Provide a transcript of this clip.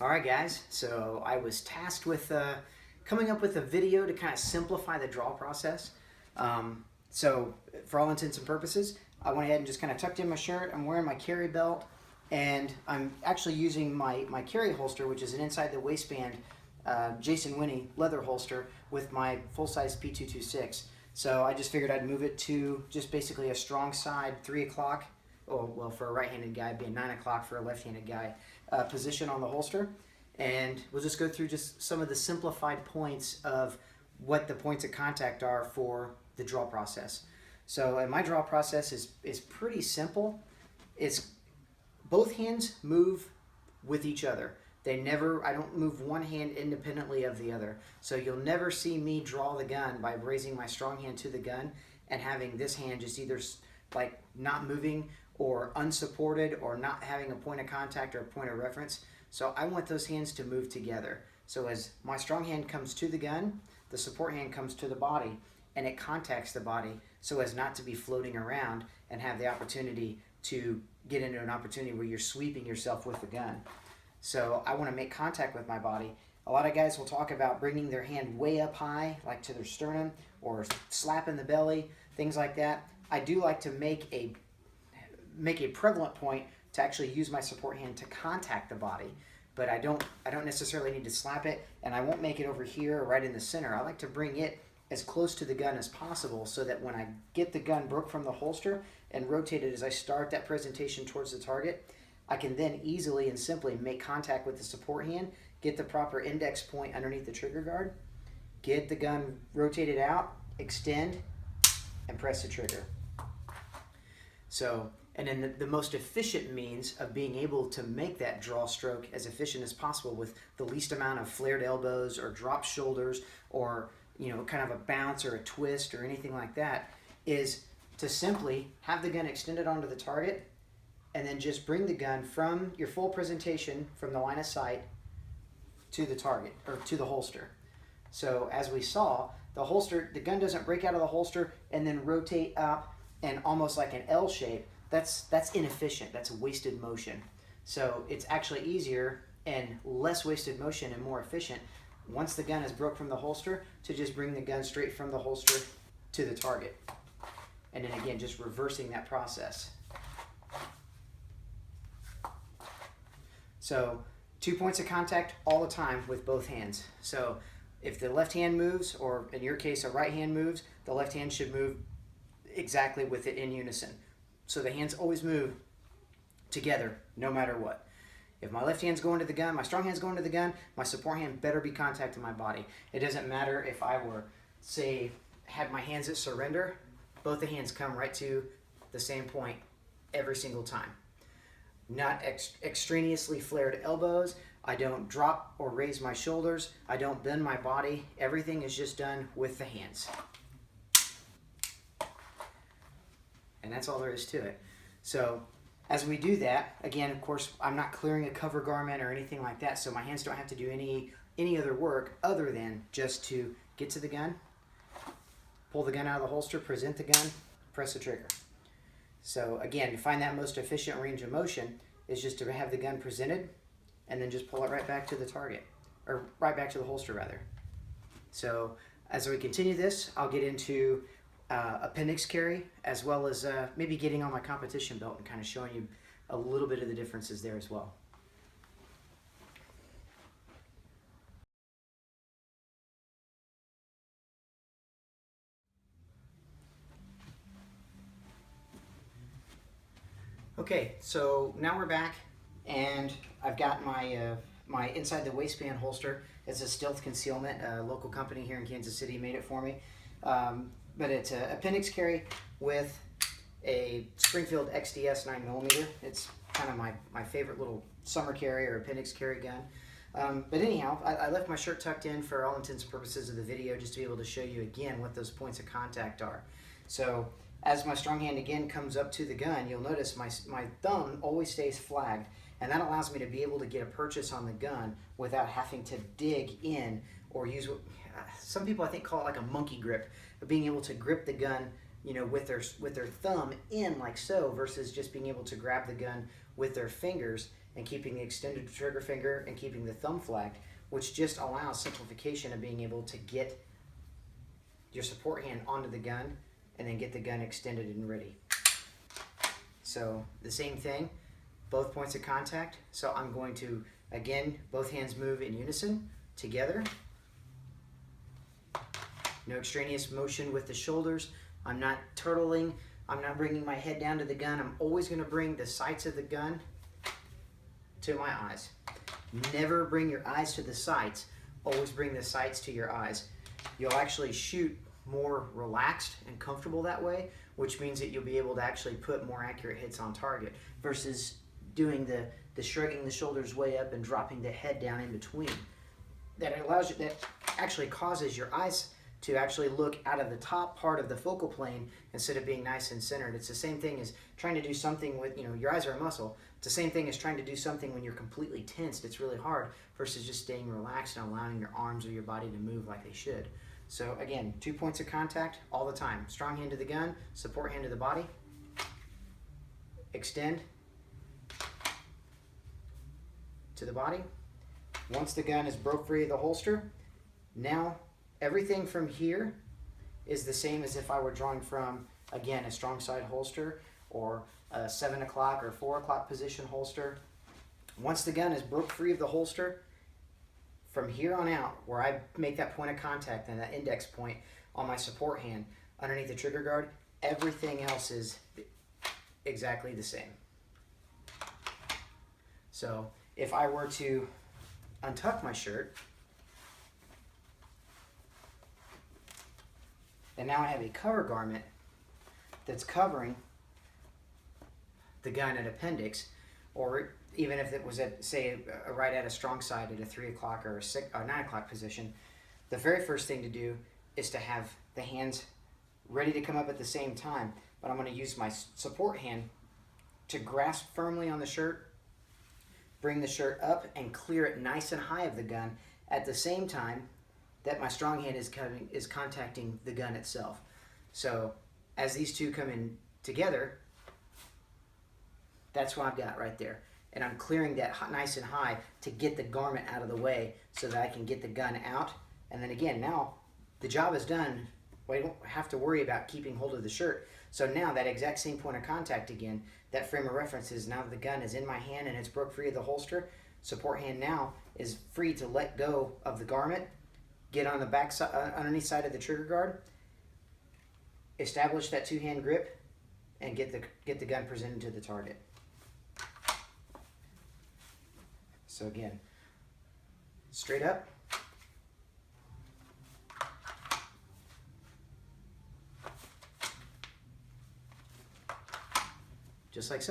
Alright guys, so I was tasked with coming up with a video to kind of simplify the draw process. So for all intents and purposes, I went ahead and just kind of tucked in my shirt. I'm wearing my carry belt, and I'm actually using my carry holster, which is an inside the waistband Jason Winnie leather holster with my full-size P226. So I just figured I'd move it to just basically a strong side 3 o'clock, well for a right-handed guy, it'd be a 9 o'clock for a left-handed guy, position on the holster. And we'll just go through just some of the simplified points of what the points of contact are for the draw process. So and my draw process is pretty simple. It's both hands move with each other. I don't move one hand independently of the other. So you'll never see me draw the gun by raising my strong hand to the gun and having this hand just either like not moving or unsupported or not having a point of contact or a point of reference. So I want those hands to move together. So as my strong hand comes to the gun, the support hand comes to the body and it contacts the body so as not to be floating around and have the opportunity to get into an opportunity where you're sweeping yourself with the gun. So I want to make contact with my body. A lot of guys will talk about bringing their hand way up high, like to their sternum, or slapping the belly, things like that. I do like to make a prevalent point to actually use my support hand to contact the body, but I don't necessarily need to slap it, and I won't make it over here or right in the center. I like to bring it as close to the gun as possible so that when I get the gun broke from the holster and rotate it as I start that presentation towards the target, I can then easily and simply make contact with the support hand, get the proper index point underneath the trigger guard, get the gun rotated out, extend, and press the trigger. So, and then the most efficient means of being able to make that draw stroke as efficient as possible with the least amount of flared elbows or dropped shoulders or kind of a bounce or a twist or anything like that is to simply have the gun extended onto the target and then just bring the gun from your full presentation from the line of sight to the target or to the holster. So as we saw, the gun doesn't break out of the holster and then rotate up and almost like an L shape. That's inefficient. That's a wasted motion. So it's actually easier and less wasted motion and more efficient once the gun is broke from the holster to just bring the gun straight from the holster to the target. And then again, just reversing that process. So 2 points of contact all the time with both hands. So if the left hand moves, or in your case a right hand moves, the left hand should move exactly with it in unison. So the hands always move together no matter what. If my left hand's going to the gun, my strong hand's going to the gun, my support hand better be contacting my body. It doesn't matter if I were, say, had my hands at surrender, both the hands come right to the same point every single time. Not extraneously flared elbows. I don't drop or raise my shoulders. I don't bend my body. Everything is just done with the hands. And that's all there is to it. So as we do that, again, of course, I'm not clearing a cover garment or anything like that, so my hands don't have to do any other work other than just to get to the gun, pull the gun out of the holster, present the gun, press the trigger. So again, to find that most efficient range of motion is just to have the gun presented and then just pull it right back to the target, or right back to the holster rather. So as we continue this, I'll get into appendix carry, as well as maybe getting on my competition belt and kind of showing you a little bit of the differences there as well. Okay, so now we're back, and I've got my my inside the waistband holster. It's a Stealth Concealment, a local company here in Kansas City made it for me. But it's an appendix carry with a Springfield XDS 9mm. It's kind of my favorite little summer carry or appendix carry gun. But anyhow, I left my shirt tucked in for all intents and purposes of the video just to be able to show you again what those points of contact are. So as my strong hand again comes up to the gun, you'll notice my thumb always stays flagged, and that allows me to be able to get a purchase on the gun without having to dig in or use what some people I think call it like a monkey grip, but being able to grip the gun with their thumb in like so versus just being able to grab the gun with their fingers and keeping the extended trigger finger and keeping the thumb flagged, which just allows simplification of being able to get your support hand onto the gun and then get the gun extended and ready. So the same thing, both points of contact. So I'm going to, again, both hands move in unison together. No extraneous motion with the shoulders. I'm not turtling. I'm not bringing my head down to the gun. I'm always going to bring the sights of the gun to my eyes. Never bring your eyes to the sights. Always bring the sights to your eyes. You'll actually shoot more relaxed and comfortable that way, which means that you'll be able to actually put more accurate hits on target versus doing the shrugging the shoulders way up and dropping the head down in between. That allows you, that actually causes your eyes to actually look out of the top part of the focal plane instead of being nice and centered. It's the same thing as trying to do something with, your eyes are a muscle. It's the same thing as trying to do something when you're completely tensed. It's really hard versus just staying relaxed and allowing your arms or your body to move like they should. So again, 2 points of contact all the time. Strong hand to the gun, support hand to the body, extend to the body. Once the gun is broke free of the holster, now everything from here is the same as if I were drawing from, again, a strong side holster or a 7 o'clock or 4 o'clock position holster. Once the gun is broke free of the holster, from here on out, where I make that point of contact and that index point on my support hand underneath the trigger guard, everything else is exactly the same. So if I were to untuck my shirt, and now I have a cover garment that's covering the gun at Appendix, or even if it was at, say, right at a strong side at a 3 o'clock or a 9 o'clock position, the very first thing to do is to have the hands ready to come up at the same time. But I'm going to use my support hand to grasp firmly on the shirt, bring the shirt up, and clear it nice and high of the gun at the same time that my strong hand is contacting the gun itself. So as these two come in together, that's what I've got right there. And I'm clearing that nice and high to get the garment out of the way so that I can get the gun out. And then again, now the job is done. We don't have to worry about keeping hold of the shirt. So now that exact same point of contact again, that frame of reference is now that the gun is in my hand and it's broke free of the holster. Support hand now is free to let go of the garment, get on the back side, underneath side of the trigger guard, establish that two-hand grip, and get the gun presented to the target. So again, straight up, just like so.